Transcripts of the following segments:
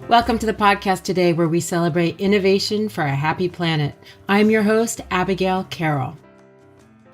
Welcome to the podcast today where we celebrate innovation for a happy planet. I'm your host, Abigail Carroll.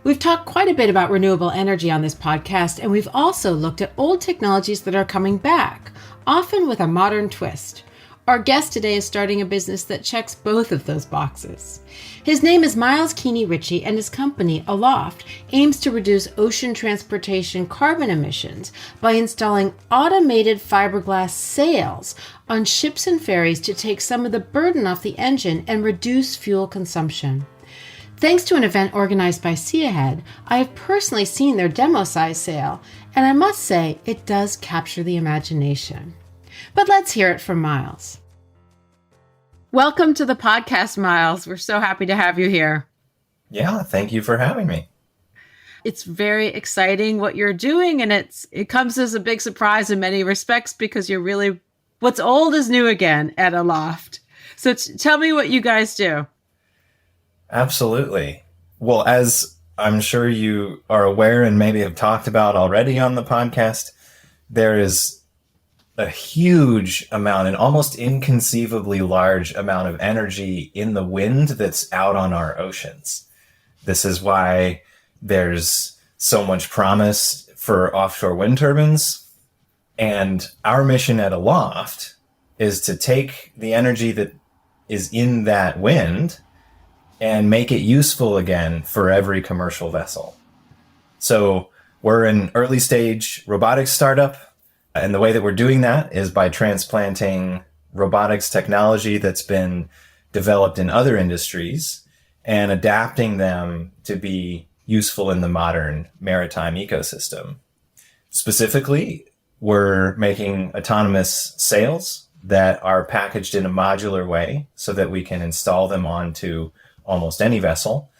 We've talked quite a bit about renewable energy on this podcast, and we've also looked at old technologies that are coming back, often with a modern twist. Our guest today is starting a business that checks both of those boxes. His name is Keeney-Ritchie, and his company, Aloft, aims to reduce ocean transportation carbon emissions by installing automated fiberglass sails on ships and ferries to take some of the burden off the engine and reduce fuel consumption. Thanks to an event organized by Seahead, I have personally seen their demo-size sail, and I must say it does capture the imagination. But let's hear it from Miles. Welcome to the podcast, Miles. We're so happy to have you here. Yeah, thank you for having me. It's very exciting what you're doing, and it comes as a big surprise in many respects because you're really, what's old is new again at Aloft. So tell me what you guys do. Absolutely. Well, as I'm sure you are aware and maybe have talked about already on the podcast, there is a huge amount, an almost inconceivably large amount of energy in the wind that's out on our oceans. This is why there's so much promise for offshore wind turbines. And our mission at Aloft is to take the energy that is in that wind and make it useful again for every commercial vessel. So we're an early stage robotics startup. And the way that we're doing that is by transplanting robotics technology that's been developed in other industries and adapting them to be useful in the modern maritime ecosystem. Specifically, we're making autonomous sails that are packaged in a modular way so that we can install them onto almost any vessel.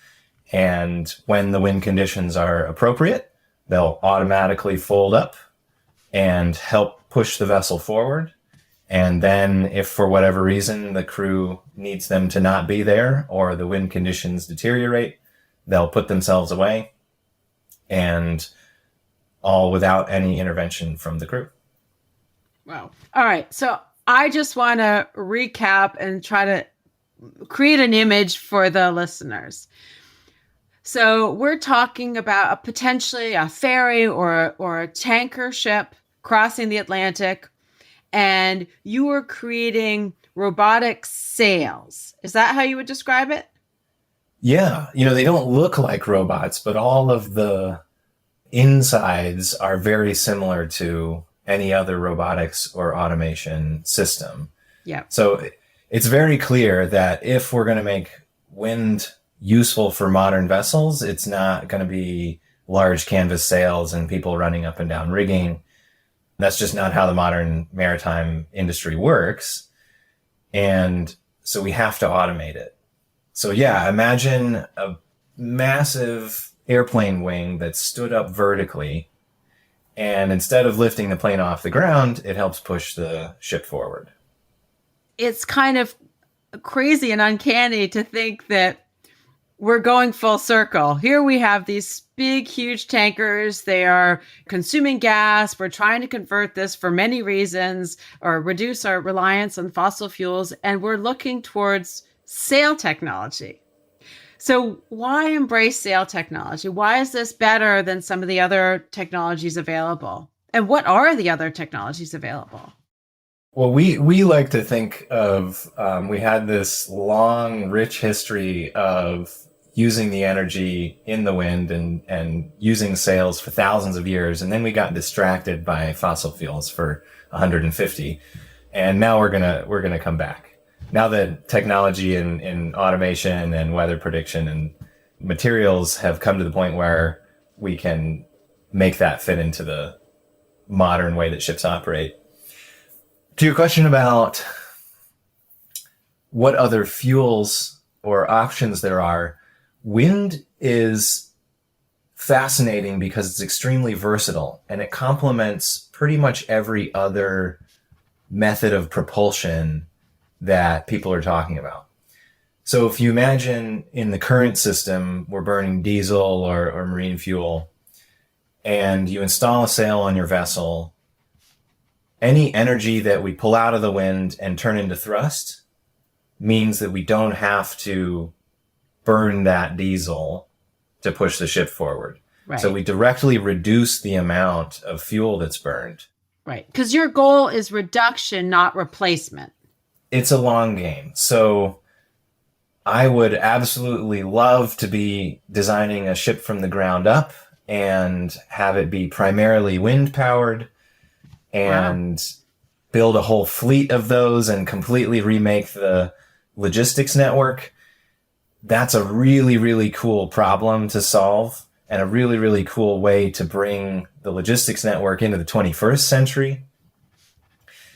And when the wind conditions are appropriate, they'll automatically fold up and help push the vessel forward. And then if for whatever reason the crew needs them to not be there or the wind conditions deteriorate, they'll put themselves away, and all without any intervention from the crew. Wow. All right. So I just want to recap and try to create an image for the listeners. So we're talking about potentially a ferry or a tanker ship crossing the Atlantic, and you are creating robotic sails. Is that how you would describe it? Yeah. They don't look like robots, but all of the insides are very similar to any other robotics or automation system. Yeah. So it's very clear that if we're going to make wind useful for modern vessels, it's not going to be large canvas sails and people running up and down rigging. That's just not how the modern maritime industry works. And so we have to automate it. So yeah, imagine a massive airplane wing that's stood up vertically. And instead of lifting the plane off the ground, it helps push the ship forward. It's kind of crazy and uncanny to think that we're going full circle. Here we have these big, huge tankers. They are consuming gas. We're trying to convert this for many reasons or reduce our reliance on fossil fuels. And we're looking towards sail technology. So why embrace sail technology? Why is this better than some of the other technologies available? And what are the other technologies available? Well, we like to think of, we had this long, rich history of using the energy in the wind and using sails for thousands of years. And then we got distracted by fossil fuels for 150. And now we're going to come back. Now that technology in automation and weather prediction and materials have come to the point where we can make that fit into the modern way that ships operate. To your question about what other fuels or options there are, wind is fascinating because it's extremely versatile and it complements pretty much every other method of propulsion that people are talking about. So if you imagine in the current system, we're burning diesel or marine fuel, and you install a sail on your vessel, any energy that we pull out of the wind and turn into thrust means that we don't have to burn that diesel to push the ship forward. Right. So we directly reduce the amount of fuel that's burned. Right. Because your goal is reduction, not replacement. It's a long game. So I would absolutely love to be designing a ship from the ground up and have it be primarily wind powered and build a whole fleet of those and completely remake the logistics network. That's a really, really cool problem to solve and a really, really cool way to bring the logistics network into the 21st century.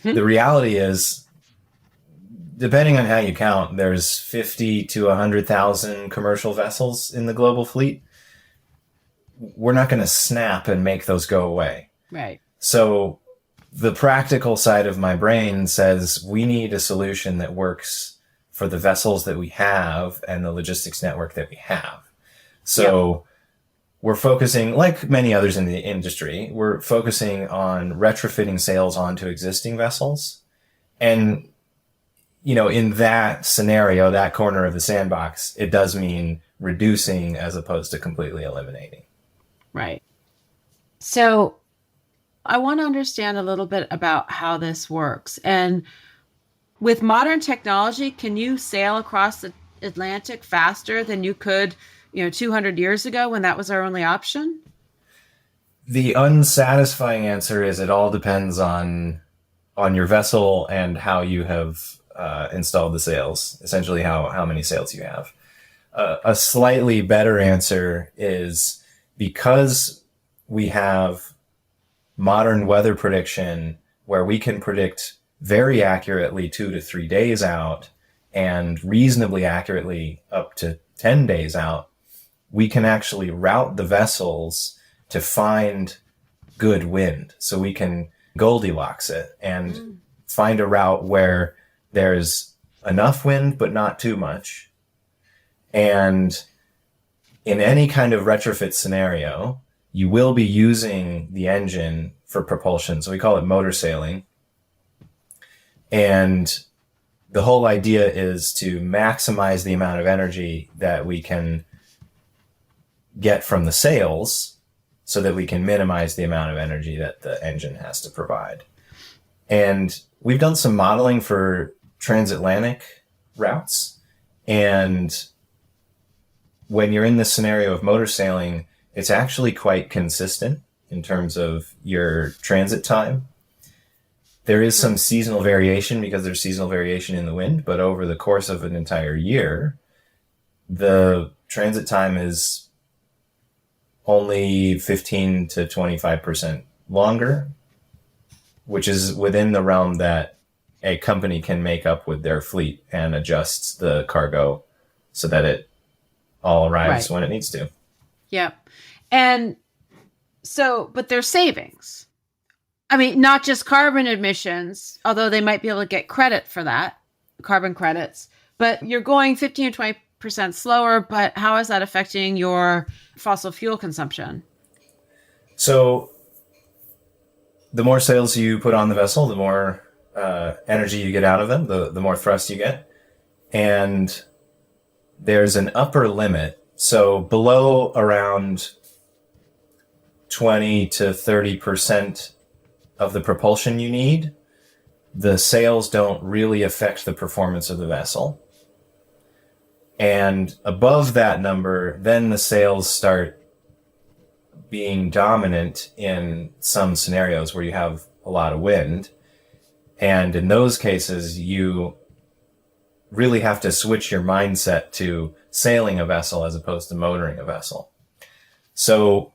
The reality is, depending on how you count, there's 50 to 100,000 commercial vessels in the global fleet. We're not going to snap and make those go away. Right. So the practical side of my brain says we need a solution that works for the vessels that we have and the logistics network that we have. So we're focusing, like many others in the industry, we're focusing on retrofitting sails onto existing vessels. And, you know, in that scenario, that corner of the sandbox, it does mean reducing as opposed to completely eliminating. Right. So I want to understand a little bit about how this works. And with modern technology, can you sail across the Atlantic faster than you could, 200 years ago when that was our only option? The unsatisfying answer is it all depends on your vessel and how you have installed the sails, essentially how many sails you have. A slightly better answer is because we have modern weather prediction where we can predict very accurately 2 to 3 days out and reasonably accurately up to 10 days out, we can actually route the vessels to find good wind. So we can Goldilocks it and find a route where there's enough wind, but not too much. And in any kind of retrofit scenario, you will be using the engine for propulsion. So we call it motor sailing. And the whole idea is to maximize the amount of energy that we can get from the sails so that we can minimize the amount of energy that the engine has to provide. And we've done some modeling for transatlantic routes. And when you're in this scenario of motor sailing, it's actually quite consistent in terms of your transit time. There is some seasonal variation because there's seasonal variation in the wind, but over the course of an entire year, the transit time is only 15 to 25% longer, which is within the realm that a company can make up with their fleet and adjusts the cargo so that it all arrives when it needs to. Yep. And so, but there's savings. I mean, not just carbon emissions, although they might be able to get credit for that, carbon credits, but you're going 15 or 20% slower, but how is that affecting your fossil fuel consumption? So the more sails you put on the vessel, the more energy you get out of them, the more thrust you get. And there's an upper limit. So below around 20 to 30% of the propulsion you need, the sails don't really affect the performance of the vessel. And above that number, then the sails start being dominant in some scenarios where you have a lot of wind. And in those cases, you really have to switch your mindset to sailing a vessel as opposed to motoring a vessel. So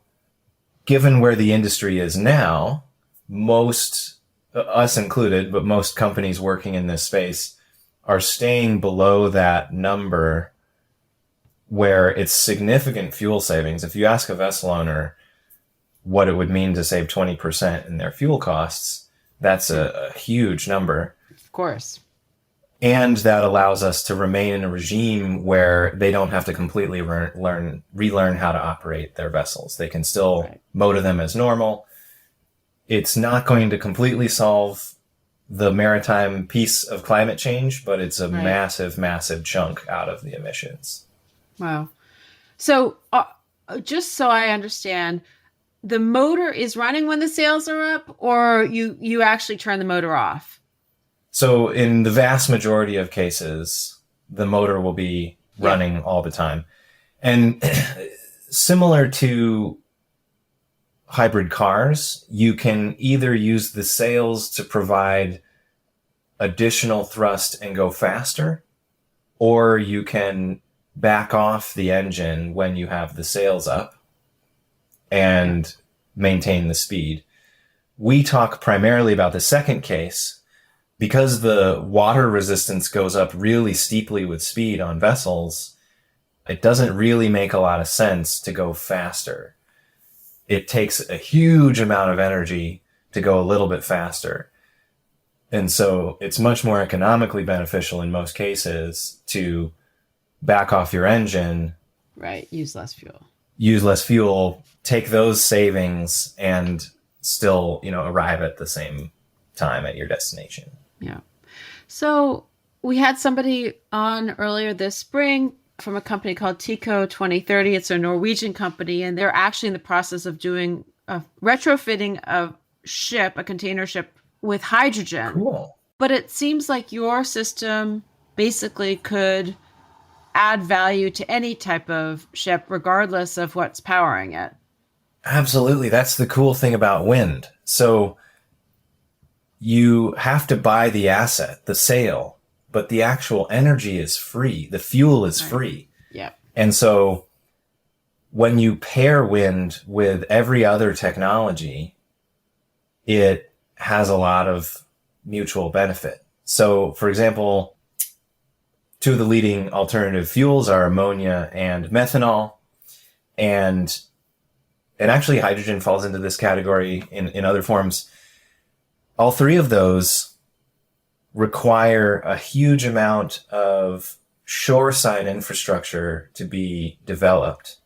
given where the industry is now, most, us included, but most companies working in this space are staying below that number where it's significant fuel savings. If you ask a vessel owner what it would mean to save 20% in their fuel costs, that's a huge number. Of course. And that allows us to remain in a regime where they don't have to completely relearn how to operate their vessels. They can still motor them as normal. It's not going to completely solve the maritime piece of climate change, but it's a massive, massive chunk out of the emissions. Wow. So just so I understand, the motor is running when the sails are up, or you actually turn the motor off? So in the vast majority of cases, the motor will be running all the time. And similar to hybrid cars, you can either use the sails to provide additional thrust and go faster, or you can back off the engine when you have the sails up and maintain the speed. We talk primarily about the second case because the water resistance goes up really steeply with speed on vessels. It doesn't really make a lot of sense to go faster. It takes a huge amount of energy to go a little bit faster. And so it's much more economically beneficial in most cases to back off your engine. Right. Use less fuel, take those savings and still, arrive at the same time at your destination. Yeah. So we had somebody on earlier this spring from a company called Tico 2030. It's a Norwegian company, and they're actually in the process of doing a retrofitting a container ship with hydrogen. Cool. But it seems like your system basically could add value to any type of ship, regardless of what's powering it. Absolutely. That's the cool thing about wind. So you have to buy the asset, the sail, but the actual energy is free. The fuel is free. Yeah. And so when you pair wind with every other technology, it has a lot of mutual benefit. So, for example, two of the leading alternative fuels are ammonia and methanol. And actually hydrogen falls into this category in other forms. All three of those require a huge amount of shoreside infrastructure to be developed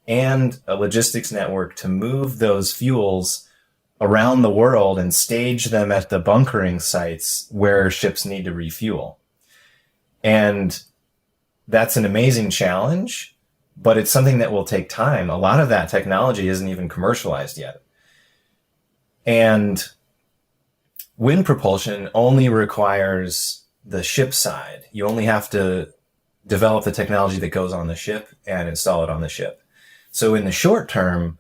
and a logistics network to move those fuels around the world and stage them at the bunkering sites where ships need to refuel. And that's an amazing challenge, but it's something that will take time. A lot of that technology isn't even commercialized yet. And wind propulsion only requires the ship side. You only have to develop the technology that goes on the ship and install it on the ship. So in the short term,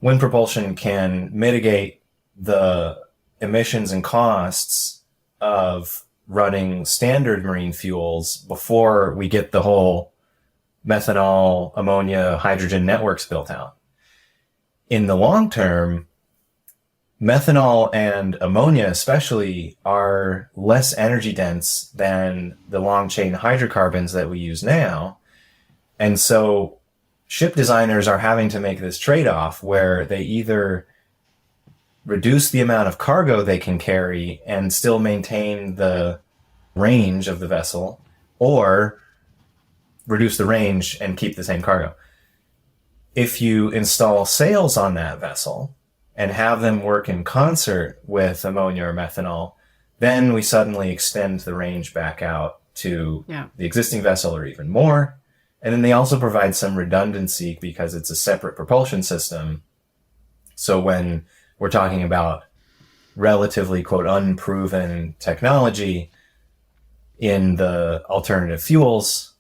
wind propulsion can mitigate the emissions and costs of running standard marine fuels before we get the whole methanol, ammonia, hydrogen networks built out. In the long term, methanol and ammonia especially are less energy dense than the long chain hydrocarbons that we use now. And so ship designers are having to make this trade-off where they either reduce the amount of cargo they can carry and still maintain the range of the vessel, or reduce the range and keep the same cargo. If you install sails on that vessel and have them work in concert with ammonia or methanol, then we suddenly extend the range back out to the existing vessel or even more. And then they also provide some redundancy because it's a separate propulsion system. So when we're talking about relatively, quote, unproven technology in the alternative fuels,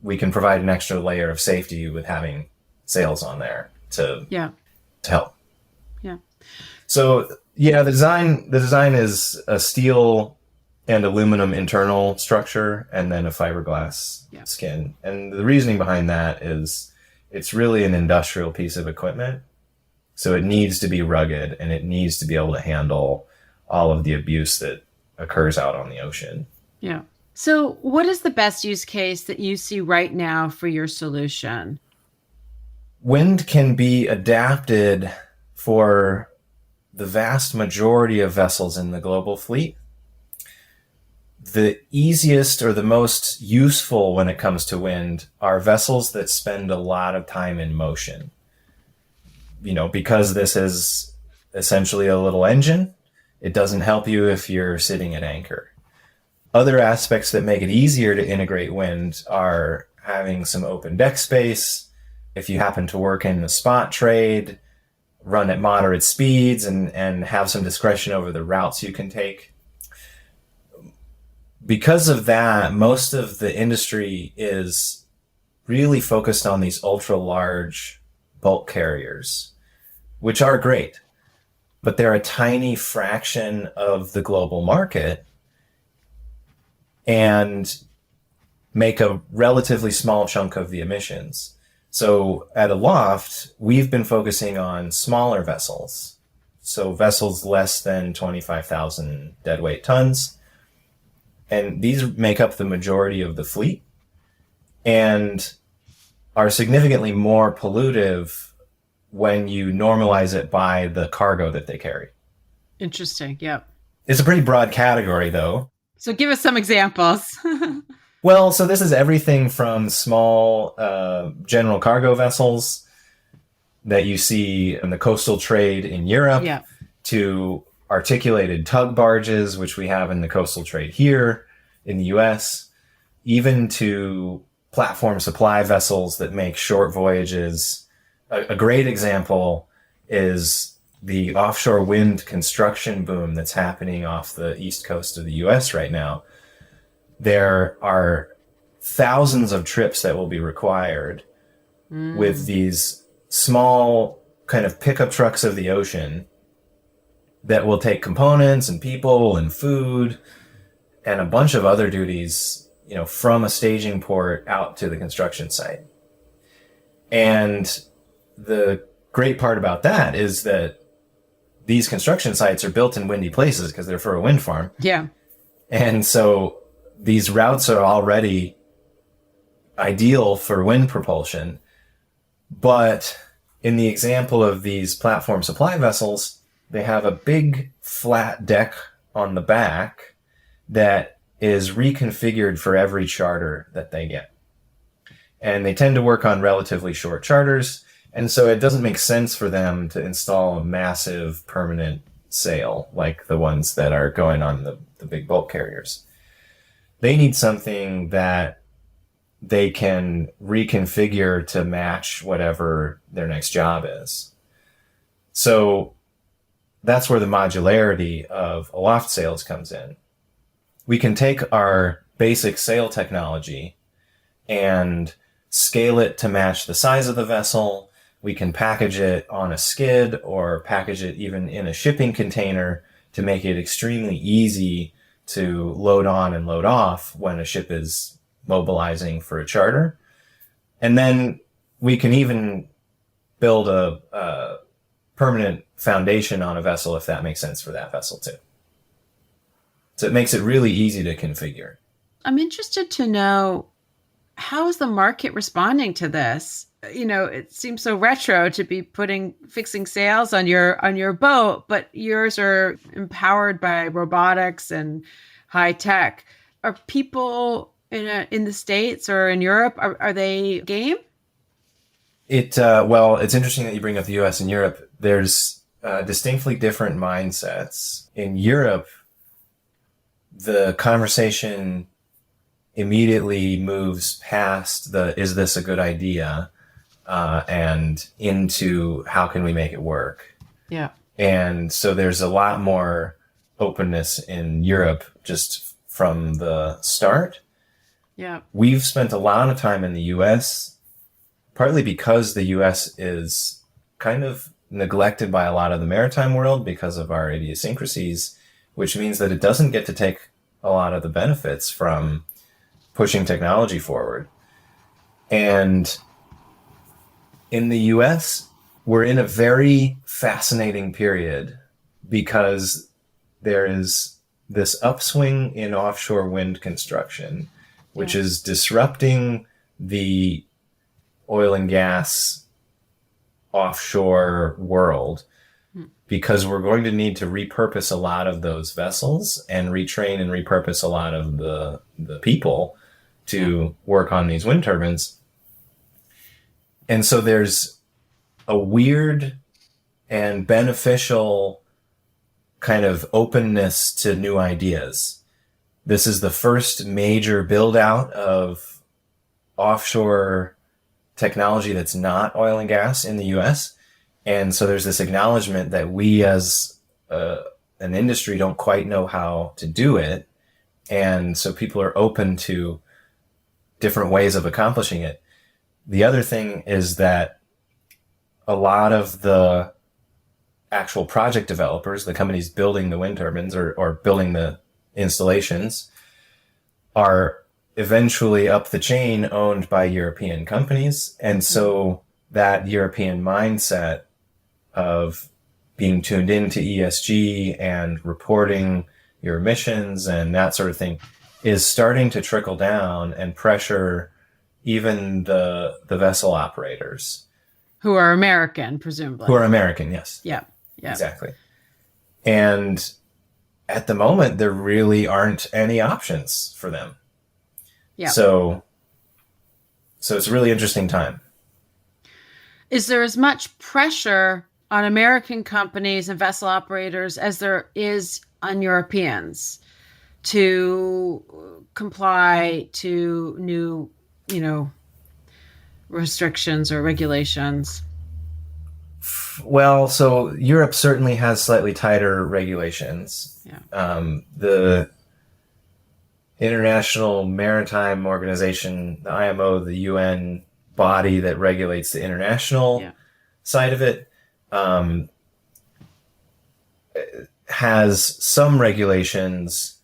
we can provide an extra layer of safety with having sails on there to help. Yeah. So the design is a steel and aluminum internal structure and then a fiberglass skin. And the reasoning behind that is it's really an industrial piece of equipment. So it needs to be rugged and it needs to be able to handle all of the abuse that occurs out on the ocean. Yeah. So what is the best use case that you see right now for your solution? Wind can be adapted for the vast majority of vessels in the global fleet. The easiest or the most useful when it comes to wind are vessels that spend a lot of time in motion. Because this is essentially a little engine. It doesn't help you if you're sitting at anchor. Other aspects that make it easier to integrate wind are having some open deck space. If you happen to work in the spot trade, run at moderate speeds and have some discretion over the routes you can take. Because of that, most of the industry is really focused on these ultra large bulk carriers, which are great, but they're a tiny fraction of the global market and make a relatively small chunk of the emissions. So at Aloft, we've been focusing on smaller vessels. So vessels less than 25,000 deadweight tons. And these make up the majority of the fleet and are significantly more pollutive when you normalize it by the cargo that they carry. Interesting. Yep. It's a pretty broad category, though. So give us some examples. Well, so this is everything from small general cargo vessels that you see in the coastal trade in Europe to articulated tug barges, which we have in the coastal trade here in the US, even to platform supply vessels that make short voyages. A great example is the offshore wind construction boom that's happening off the east coast of the US right now. There are thousands of trips that will be required with these small kind of pickup trucks of the ocean that will take components and people and food and a bunch of other duties, from a staging port out to the construction site. And the great part about that is that these construction sites are built in windy places because they're for a wind farm. Yeah. And so these routes are already ideal for wind propulsion. But in the example of these platform supply vessels, they have a big flat deck on the back that is reconfigured for every charter that they get. And they tend to work on relatively short charters. And so it doesn't make sense for them to install a massive permanent sail like the ones that are going on the big bulk carriers. They need something that they can reconfigure to match whatever their next job is. So that's where the modularity of Aloft sails comes in. We can take our basic sail technology and scale it to match the size of the vessel. We can package it on a skid or package it even in a shipping container to make it extremely easy to load on and load off when a ship is mobilizing for a charter. And then we can even build a permanent foundation on a vessel if that makes sense for that vessel too. So it makes it really easy to configure. I'm interested to know, how is the market responding to this? It seems so retro to be fixing sails on your boat, but yours are empowered by robotics and high tech. Are people in the States or in Europe, are they game? Well, it's interesting that you bring up the US and Europe. There's distinctly different mindsets. In Europe, the conversation immediately moves past is this a good idea? And into how can we make it work? Yeah. And so there's a lot more openness in Europe just from the start. Yeah. We've spent a lot of time in the US, partly because the US is kind of neglected by a lot of the maritime world because of our idiosyncrasies, which means that it doesn't get to take a lot of the benefits from pushing technology forward. And in the US, we're in a very fascinating period because there is this upswing in offshore wind construction, which is disrupting the oil and gas offshore world, because we're going to need to repurpose a lot of those vessels and retrain and repurpose a lot of the people to work on these wind turbines. And so there's a weird and beneficial kind of openness to new ideas. This is the first major build out of offshore technology that's not oil and gas in the US. And so there's this acknowledgement that we as an industry don't quite know how to do it. And so people are open to different ways of accomplishing it. The other thing is that a lot of the actual project developers, the companies building the wind turbines or building the installations, are eventually up the chain owned by European companies. And so that European mindset of being tuned into ESG and reporting your emissions and that sort of thing is starting to trickle down and pressure even the vessel operators. Who are American, presumably. Who are American, yes. Yeah. Exactly. And at the moment, there really aren't any options for them. Yeah. So it's a really interesting time. Is there as much pressure on American companies and vessel operators as there is on Europeans to comply to new, restrictions or regulations? Well, so Europe certainly has slightly tighter regulations. Yeah. The International Maritime Organization, the IMO, the UN body that regulates the international side of it, has some regulations,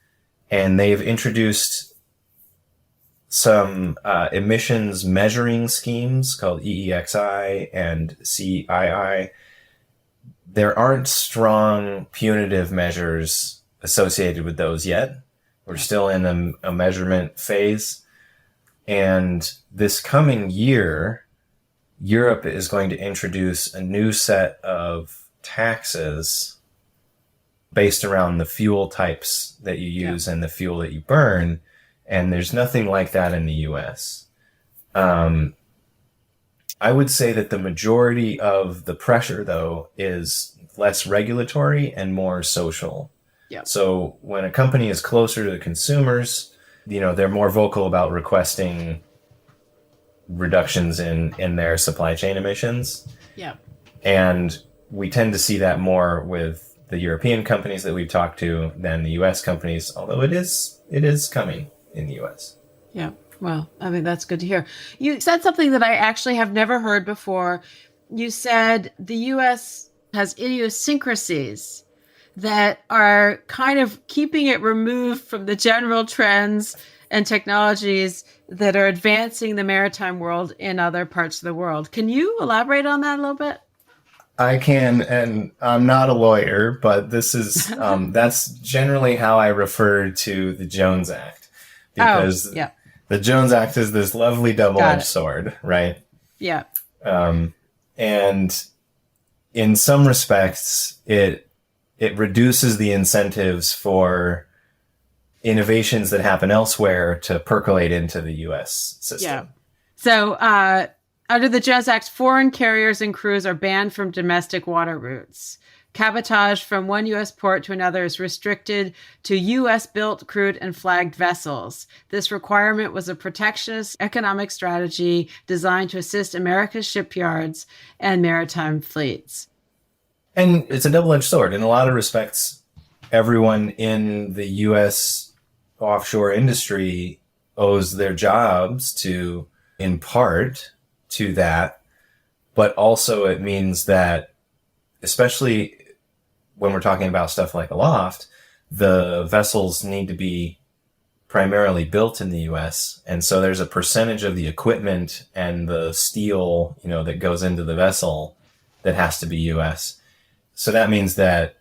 and they've introduced some emissions measuring schemes called EEXI and CII. There aren't strong punitive measures associated with those yet. We're still in a measurement phase. And this coming year, Europe is going to introduce a new set of taxes based around the fuel types that you use and the fuel that you burn. And there's nothing like that in the US. I would say that the majority of the pressure, though, is less regulatory and more social. Yeah. So when a company is closer to the consumers, they're more vocal about requesting reductions in their supply chain emissions. Yeah. And we tend to see that more with the European companies that we've talked to than the US companies, although it is coming in the US. Yeah. Well, I mean, that's good to hear. You said something that I actually have never heard before. You said the US has idiosyncrasies that are kind of keeping it removed from the general trends and technologies that are advancing the maritime world in other parts of the world. Can you elaborate on that a little bit? I can, and I'm not a lawyer, but this is that's generally how I refer to the Jones Act, because the Jones Act is this lovely double-edged sword, right? Yeah. And in some respects, it reduces the incentives for innovations that happen elsewhere to percolate into the U.S. system. Yeah. So under the Jones Act, foreign carriers and crews are banned from domestic water routes. Cabotage from one U.S. port to another is restricted to U.S.-built, crewed, and flagged vessels. This requirement was a protectionist economic strategy designed to assist America's shipyards and maritime fleets. And it's a double-edged sword. In a lot of respects, everyone in the U.S. offshore industry owes their jobs to, in part, to that. But also it means that, especially when we're talking about stuff like Aloft, the vessels need to be primarily built in the U.S. And so there's a percentage of the equipment and the steel, that goes into the vessel that has to be U.S. So that means that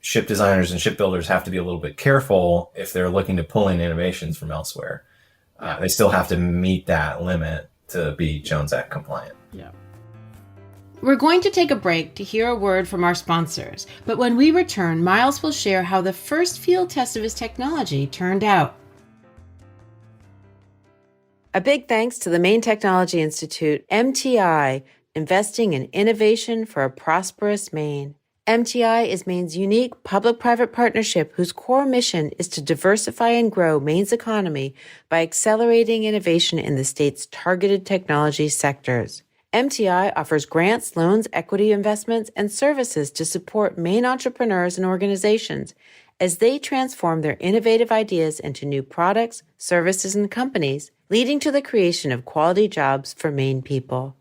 ship designers and shipbuilders have to be a little bit careful if they're looking to pull in innovations from elsewhere. They still have to meet that limit to be Jones Act compliant. Yeah. We're going to take a break to hear a word from our sponsors, but when we return, Miles will share how the first field test of his technology turned out. A big thanks to the Maine Technology Institute, MTI, investing in innovation for a prosperous Maine. MTI is Maine's unique public-private partnership whose core mission is to diversify and grow Maine's economy by accelerating innovation in the state's targeted technology sectors. MTI offers grants, loans, equity investments, and services to support Maine entrepreneurs and organizations as they transform their innovative ideas into new products, services, and companies, leading to the creation of quality jobs for Maine people.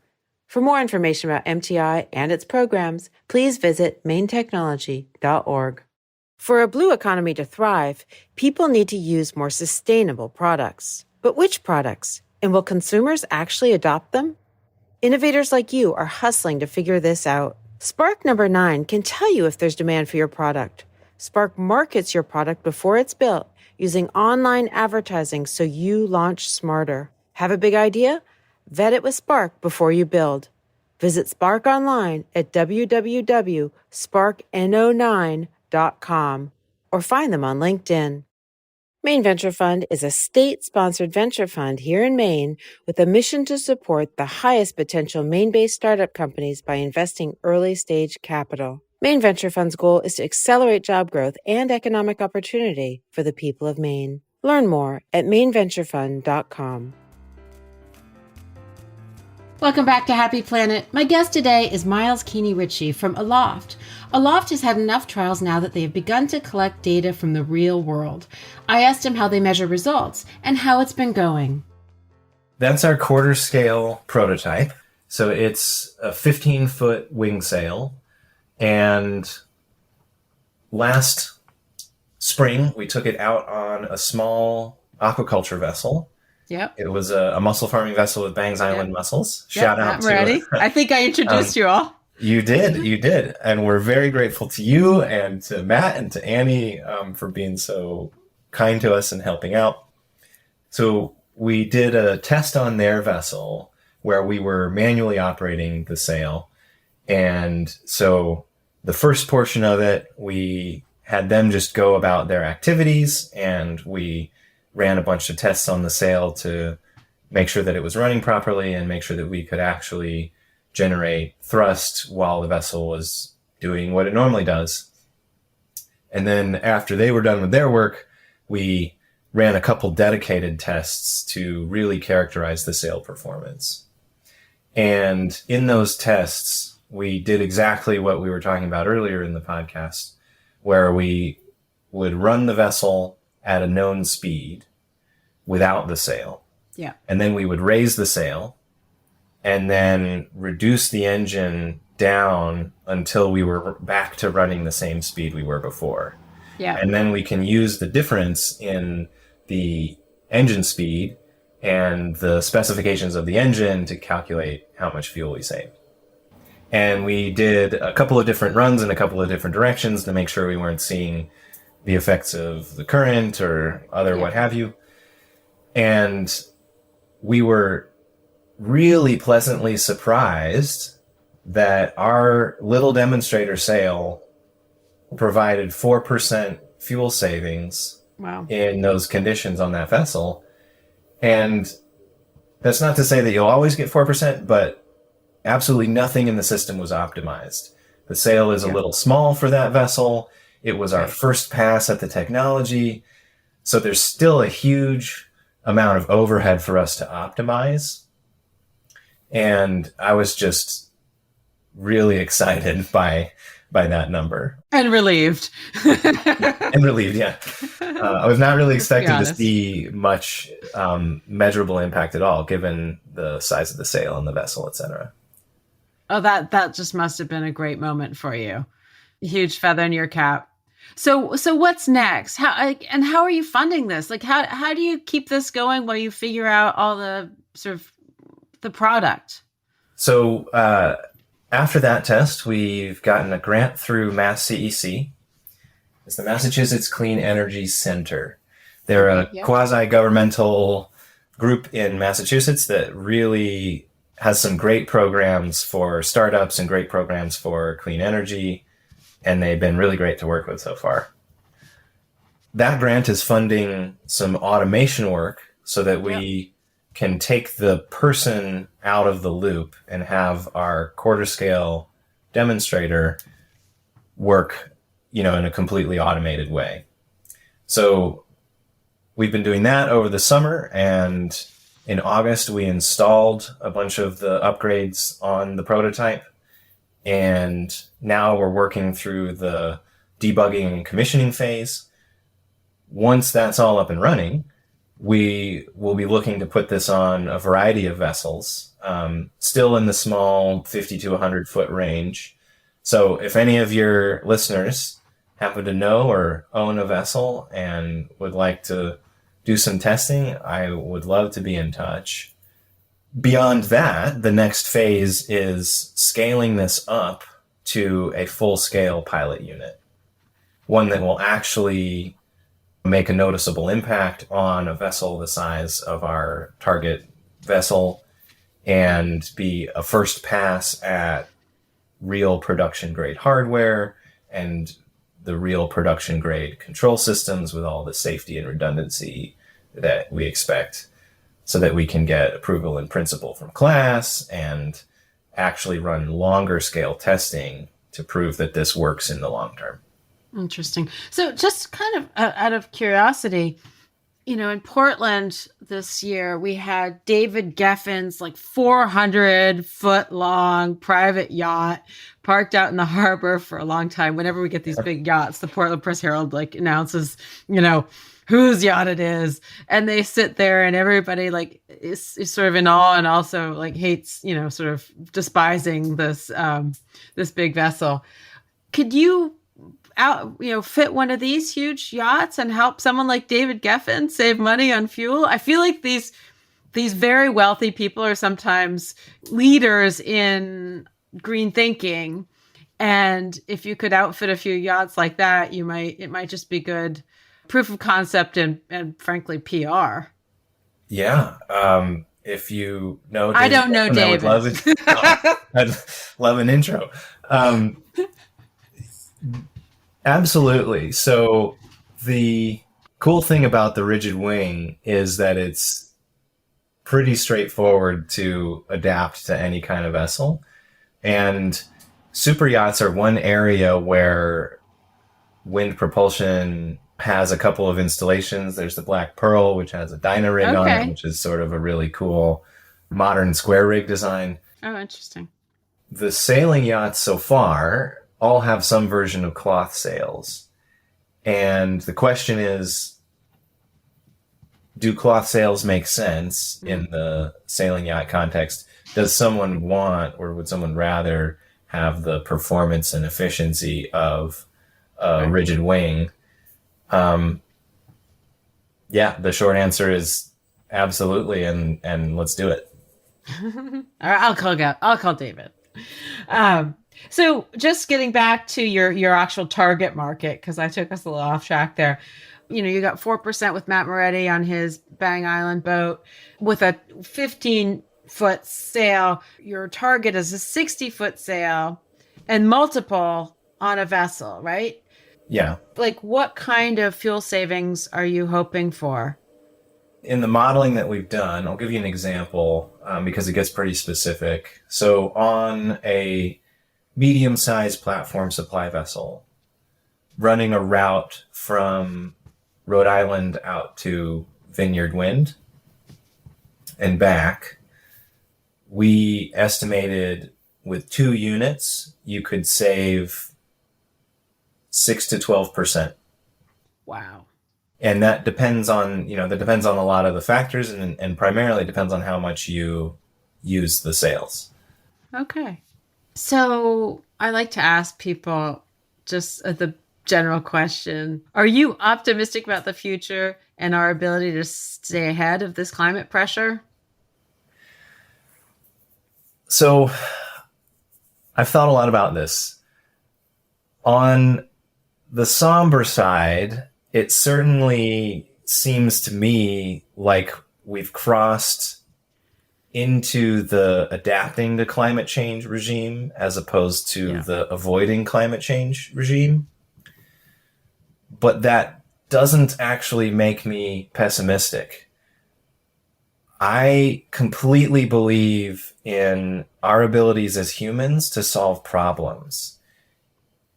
For more information about MTI and its programs, please visit mainetechnology.org. For a blue economy to thrive, people need to use more sustainable products. But which products? And will consumers actually adopt them? Innovators like you are hustling to figure this out. Spark number 9 can tell you if there's demand for your product. Spark markets your product before it's built using online advertising so you launch smarter. Have a big idea? Vet it with Spark before you build. Visit Spark online at www.sparkno9.com or find them on LinkedIn. Maine Venture Fund is a state-sponsored venture fund here in Maine with a mission to support the highest potential Maine-based startup companies by investing early-stage capital. Maine Venture Fund's goal is to accelerate job growth and economic opportunity for the people of Maine. Learn more at maineventurefund.com. Welcome back to Happy Planet. My guest today is Miles Keeney-Ritchie from Aloft. Aloft has had enough trials now that they have begun to collect data from the real world. I asked him how they measure results and how it's been going. That's our quarter scale prototype. So it's a 15-foot wing sail. And last spring, we took it out on a small aquaculture vessel. Yep. It was a mussel farming vessel with Bangs Island mussels. Shout out I'm to ready. I think I introduced you all. You did. And we're very grateful to you and to Matt and to Annie for being so kind to us and helping out. So we did a test on their vessel where we were manually operating the sail. And so the first portion of it, we had them just go about their activities, and we ran a bunch of tests on the sail to make sure that it was running properly and make sure that we could actually generate thrust while the vessel was doing what it normally does. And then after they were done with their work, we ran a couple dedicated tests to really characterize the sail performance. And in those tests, we did exactly what we were talking about earlier in the podcast, where we would run the vessel at a known speed without the sail. Yeah. And then we would raise the sail and then reduce the engine down until we were back to running the same speed we were before. Yeah. And then we can use the difference in the engine speed and the specifications of the engine to calculate how much fuel we saved. And we did a couple of different runs in a couple of different directions to make sure we weren't seeing the effects of the current or other what have you. And we were really pleasantly surprised that our little demonstrator sail provided 4% fuel savings in those conditions on that vessel. And that's not to say that you'll always get 4%, but absolutely nothing in the system was optimized. The sail is a little small for that vessel. It was our first pass at the technology. So there's still a huge amount of overhead for us to optimize. And I was just really excited by that number. And relieved. And relieved, yeah. I was not really expecting to see much measurable impact at all, given the size of the sail and the vessel, etc. Oh, that just must have been a great moment for you. A huge feather in your cap. So what's next? How are you funding this? Like, how do you keep this going while you figure out all the sort of the product? So after that test, we've gotten a grant through Mass CEC. It's the Massachusetts Clean Energy Center. They're a quasi-governmental group in Massachusetts that really has some great programs for startups and great programs for clean energy, and they've been really great to work with so far. That grant is funding some automation work so that we can take the person out of the loop and have our quarter scale demonstrator work, in a completely automated way. So we've been doing that over the summer, and in August we installed a bunch of the upgrades on the prototype, and now we're working through the debugging and commissioning phase. Once that's all up and running, we will be looking to put this on a variety of vessels, still in the small 50 to 100 foot range. So if any of your listeners happen to know or own a vessel and would like to do some testing, I would love to be in touch. Beyond that, the next phase is scaling this up to a full-scale pilot unit, one that will actually make a noticeable impact on a vessel the size of our target vessel and be a first pass at real production grade hardware and the real production grade control systems with all the safety and redundancy that we expect, so that we can get approval in principle from class and actually run longer scale testing to prove that this works in the long term. Interesting. So just kind of out of curiosity, in Portland this year, we had David Geffen's 400-foot long private yacht parked out in the harbor for a long time. Whenever we get these big yachts, the Portland Press Herald announces, whose yacht it is. And they sit there and everybody is sort of in awe and also hates, sort of despising this big vessel. Could you fit one of these huge yachts and help someone like David Geffen save money on fuel? I feel like these very wealthy people are sometimes leaders in green thinking. And if you could outfit a few yachts like that, it might just be good proof of concept and frankly, PR. Yeah. If you know, David, I don't know David. I'd love an intro. Absolutely. So the cool thing about the rigid wing is that it's pretty straightforward to adapt to any kind of vessel. And super yachts are one area where wind propulsion has a couple of installations. There's the Black Pearl, which has a dyna rig on it, which is sort of a really cool modern square rig design. Oh, interesting. The sailing yachts so far all have some version of cloth sails. And the question is, do cloth sails make sense in the sailing yacht context? Does someone want, or would someone rather have the performance and efficiency of a rigid wing? The short answer is absolutely, and let's do it. I'll call David. So just getting back to your actual target market, because I took us a little off track there. You got 4% with Matt Moretti on his Bang Island boat with a 15-foot sail. Your target is a 60-foot sail and multiple on a vessel, right? Yeah. What kind of fuel savings are you hoping for? In the modeling that we've done, I'll give you an example because it gets pretty specific. So on a medium-sized platform supply vessel running a route from Rhode Island out to Vineyard Wind and back, we estimated with 2 units, you could save 6 to 12%. Wow. And that depends on, a lot of the factors and primarily depends on how much you use the sails. Okay. So I like to ask people just the general question. Are you optimistic about the future and our ability to stay ahead of this climate pressure? So I've thought a lot about this. On the somber side, it certainly seems to me like we've crossed into the adapting to climate change regime as opposed to the avoiding climate change regime. But that doesn't actually make me pessimistic. I completely believe in our abilities as humans to solve problems.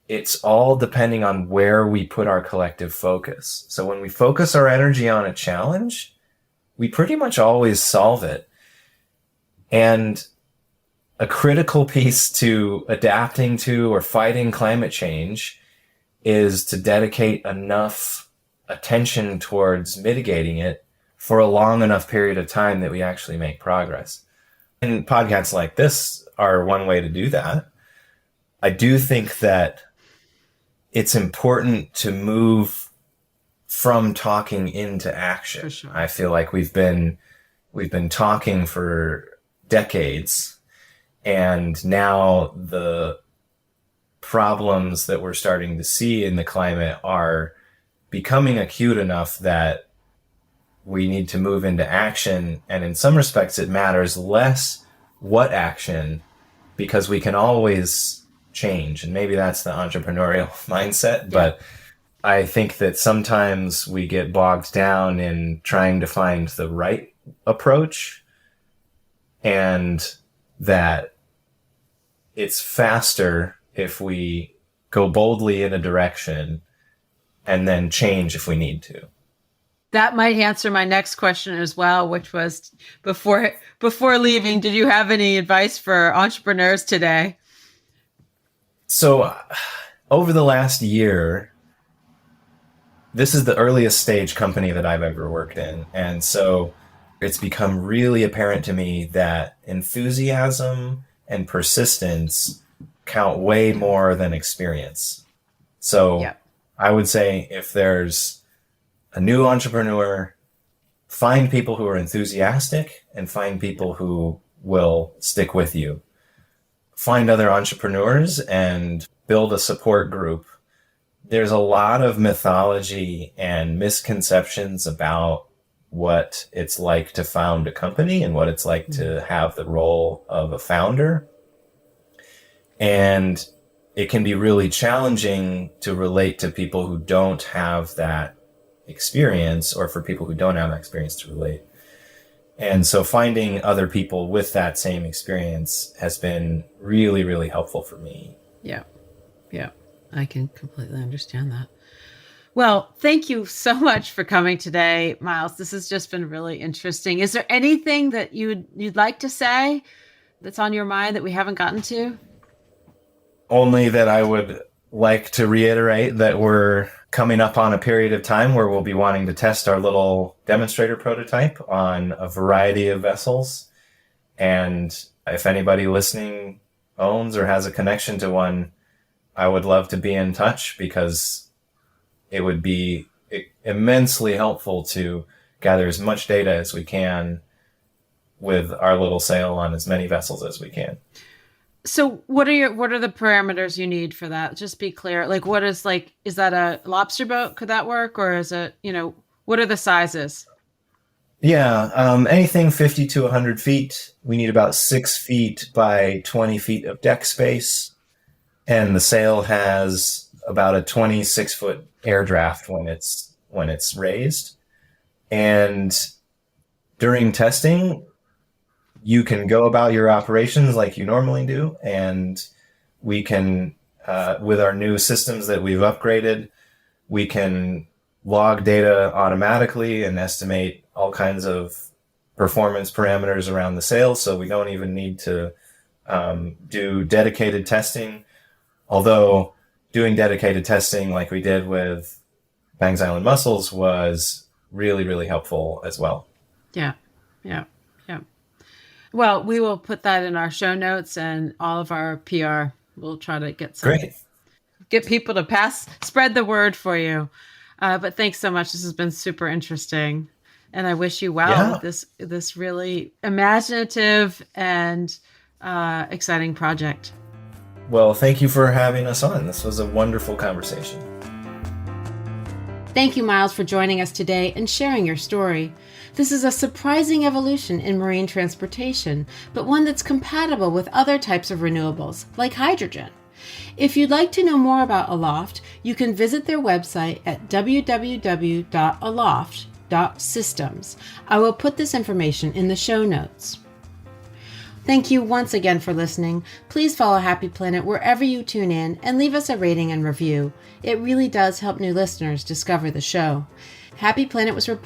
It's all depending on where we put our collective focus. So when we focus our energy on a challenge, we pretty much always solve it. And a critical piece to adapting to or fighting climate change is to dedicate enough attention towards mitigating it for a long enough period of time that we actually make progress. And podcasts like this are one way to do that. I do think that it's important to move from talking into action. For sure. I feel like we've been talking for decades, and now the problems that we're starting to see in the climate are becoming acute enough that we need to move into action. And in some respects, it matters less what action, because we can always change. And maybe that's the entrepreneurial mindset, but I think that sometimes we get bogged down in trying to find the right approach, and that it's faster if we go boldly in a direction and then change if we need to. That might answer my next question as well, which was before leaving, did you have any advice for entrepreneurs today? So over the last year, this is the earliest stage company that I've ever worked in. And so it's become really apparent to me that enthusiasm and persistence count way more than experience. So I would say if there's a new entrepreneur, find people who are enthusiastic and find people who will stick with you. Find other entrepreneurs and build a support group. There's a lot of mythology and misconceptions about what it's like to found a company and what it's like to have the role of a founder. And it can be really challenging to relate to people who don't have that experience, or for people who don't have that experience to relate. And so finding other people with that same experience has been really, really helpful for me. Yeah. I can completely understand that. Well, thank you so much for coming today, Miles. This has just been really interesting. Is there anything that you'd like to say that's on your mind that we haven't gotten to? Only that I would like to reiterate that we're coming up on a period of time where we'll be wanting to test our little demonstrator prototype on a variety of vessels. And if anybody listening owns or has a connection to one, I would love to be in touch, because it would be immensely helpful to gather as much data as we can with our little sail on as many vessels as we can. So what are the parameters you need for that? Just be clear. Like, is that a lobster boat? Could that work? Or is it, what are the sizes? Yeah. Anything 50 to 100 feet. We need about 6 feet by 20 feet of deck space. And the sail has about a 26-foot air draft when it's raised. And during testing, you can go about your operations like you normally do. And we can, with our new systems that we've upgraded, we can log data automatically and estimate all kinds of performance parameters around the sail. So we don't even need to do dedicated testing. Although doing dedicated testing like we did with Bangs Island Mussels was really, really helpful as well. Yeah. Well, we will put that in our show notes and all of our PR. We'll try to get people to spread the word for you. But thanks so much. This has been super interesting. And I wish you well with this really imaginative and exciting project. Well, thank you for having us on. This was a wonderful conversation. Thank you, Miles, for joining us today and sharing your story. This is a surprising evolution in marine transportation, but one that's compatible with other types of renewables, like hydrogen. If you'd like to know more about Aloft, you can visit their website at www.aloft, aloft.systems. I will put this information in the show notes. Thank you once again for listening. Please follow Happy Planet wherever you tune in and leave us a rating and review. It really does help new listeners discover the show. Happy Planet was reported